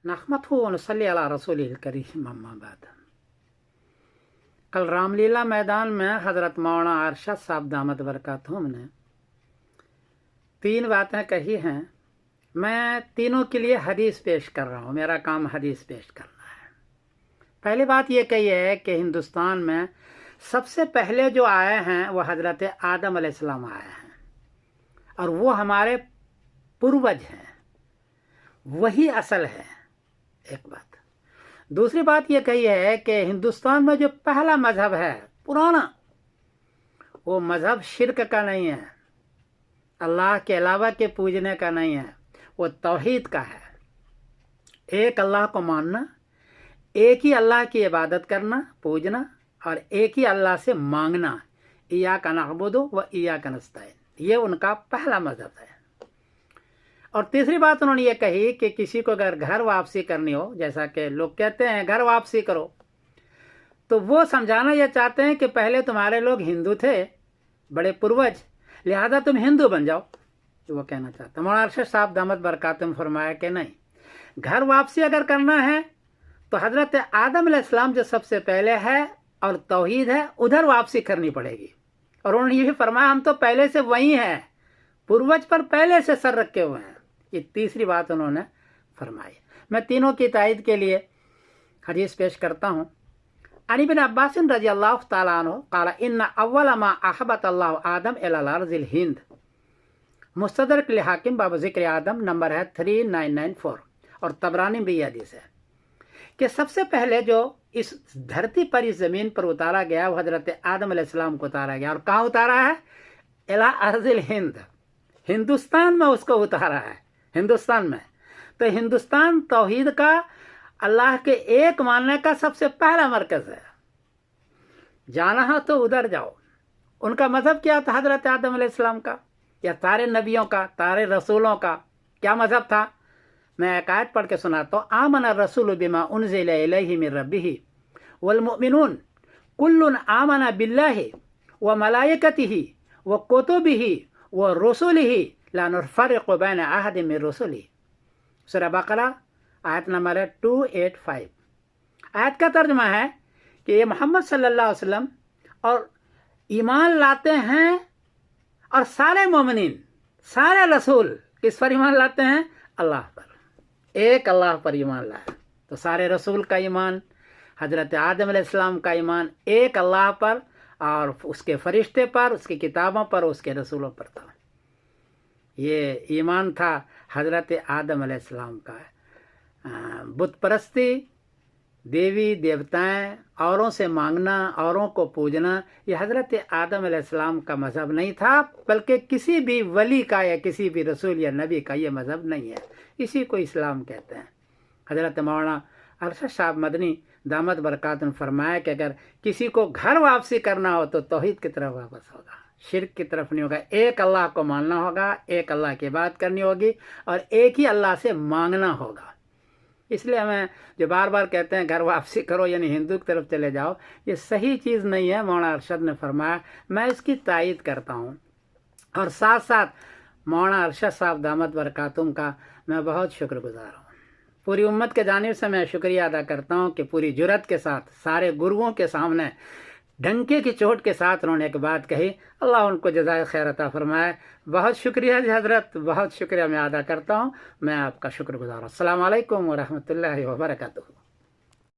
नहमदहु व नसल्ली अला रसूलिल करीम अम्मा बाद। कल रामलीला मैदान में हज़रत मौलाना अरशद साहब दामत बरकातुहू ने 3 बातें कही हैं। मैं तीनों के लिए हदीस पेश कर रहा हूँ। मेरा काम हदीस पेश करना है। पहली बात ये कही है कि हिंदुस्तान में सबसे पहले जो आए हैं वो हज़रत आदम अलैहिस्सलाम आए हैं और वो हमारे पूर्वज हैं, वही असल है। एक बात। दूसरी बात ये कही है कि हिंदुस्तान में जो पहला मज़हब है पुराना, वो मज़हब शिर्क का नहीं है, अल्लाह के अलावा के पूजने का नहीं है, वो तौहीद का है। एक अल्लाह को मानना, एक ही अल्लाह की इबादत करना, पूजना और एक ही अल्लाह से मांगना। इय्याका नअबुदु व इय्याका नस्तईन, ये उनका पहला मज़हब है। और तीसरी बात उन्होंने ये कही कि किसी को अगर घर वापसी करनी हो, जैसा कि लोग कहते हैं घर वापसी करो, तो वो समझाना ये चाहते हैं कि पहले तुम्हारे लोग हिंदू थे, बड़े पूर्वज, लिहाजा तुम हिंदू बन जाओ, तो वो कहना चाहते हैं। मौलाना अरशद साहब दामत बरकातुहू फरमाया कि नहीं, घर वापसी अगर करना है तो हज़रत आदम अलैहिस्सलाम जो सबसे पहले है और तौहीद है, उधर वापसी करनी पड़ेगी। और उन्होंने ये भी फरमाया हम तो पहले से वही हैं, पूर्वज पर पहले से सर रखे हुए हैं। ये तीसरी बात उन्होंने फरमाई। मैं तीनों की तायद के लिए हदीस पेश करता हूँ। अन इब्न अब्बास रज़ियल्लाहु तआला अन्हु क़ाल इन्ना अव्वल मा अहब्बत अल्लाहु आदम इलल अर्ज़िल हिंद। मुस्तदरक लिल हाकिम बाब ज़िक्र आदम नंबर है 3994 और तबरानी भी हदीस है कि सबसे पहले जो इस धरती पर, इस ज़मीन पर उतारा गया वो हज़रत आदम अलैहिस्सलाम को उतारा गया। और कहाँ उतारा है? इला अर्ज़िल हिंद, हिंदुस्तान में उसको उतारा है। हिंदुस्तान में, तो हिंदुस्तान तौहीद का, अल्लाह के एक मानने का सबसे पहला मरकज़ है। जाना हो तो उधर जाओ। उनका मज़हब क्या था हज़रत आदम अलैहिस्सलाम का, या सारे नबियों का, सारे रसूलों का क्या मज़हब था? मैं एक आयत पढ़ के सुनाता हूँ। आमना रसूलु बिमा उनज़िला इलैहि मिन रब्बिही वल मुमिनून कुल्लुन आमना बिल्लाहि व मलाइकतिही व कुतुबिही व रुसुलिही ला नुफ़र्रिक़ु बैन अहदिन मिन रुसुलिही। सूरह बक़रा आयत नंबर है 285। आयत का तर्जुमा है कि ये मोहम्मद सल्लल्लाहु अलैहि वसल्लम और ईमान लाते हैं, और सारे मोमिनीन, सारे रसूल किस पर ईमान लाते हैं? अल्लाह पर, एक अल्लाह पर ईमान लाया। तो सारे रसूल का ईमान, हज़रत आदम अलैहिस्सलाम का ईमान एक अल्लाह पर और उसके फरिश्ते पर, उसकी किताबों पर, उसके रसूलों पर था। ये ईमान था हज़रत आदम अलैहिस्सलाम का। बुत परस्ती, देवी देवताएं, औरों से मांगना, औरों को पूजना, ये हज़रत आदम अलैहिस्सलाम का मज़हब नहीं था, बल्कि किसी भी वली का या किसी भी रसूल या नबी का ये मज़हब नहीं है। इसी को इस्लाम कहते हैं। हज़रत मौलाना अरशद साहब मदनी दामत बरकातुहू फरमाया कि अगर किसी को घर वापसी करना हो तो तौहीद की तरफ वापस होगा, शिर्क की तरफ नहीं होगा। एक अल्लाह को मानना होगा, एक अल्लाह की बात करनी होगी और एक ही अल्लाह से मांगना होगा। इसलिए हमें जो बार बार कहते हैं घर वापसी करो यानी हिंदू की तरफ चले जाओ, ये सही चीज़ नहीं है। मौलाना अरशद ने फरमाया, मैं इसकी तायद करता हूँ। और साथ साथ मौलाना अरशद साहब दामत बरकातुहू का मैं बहुत शुक्रगुजार हूँ। पूरी उम्मत के जानिब से मैं शुक्रिया अदा करता हूँ कि पूरी जुर्रत के साथ सारे गुरुओं के सामने डंके की चोट के साथ उन्होंने एक बात कही। अल्लाह उनको जज़ाए खैर अता फरमाए। बहुत शुक्रिया जी हज़रत, बहुत शुक्रिया मैं अदा करता हूँ। मैं आपका शुक्रगुजार हूँ। अस्सलामु अलैकुम व रहमतुल्लाहि व बरकातुहू।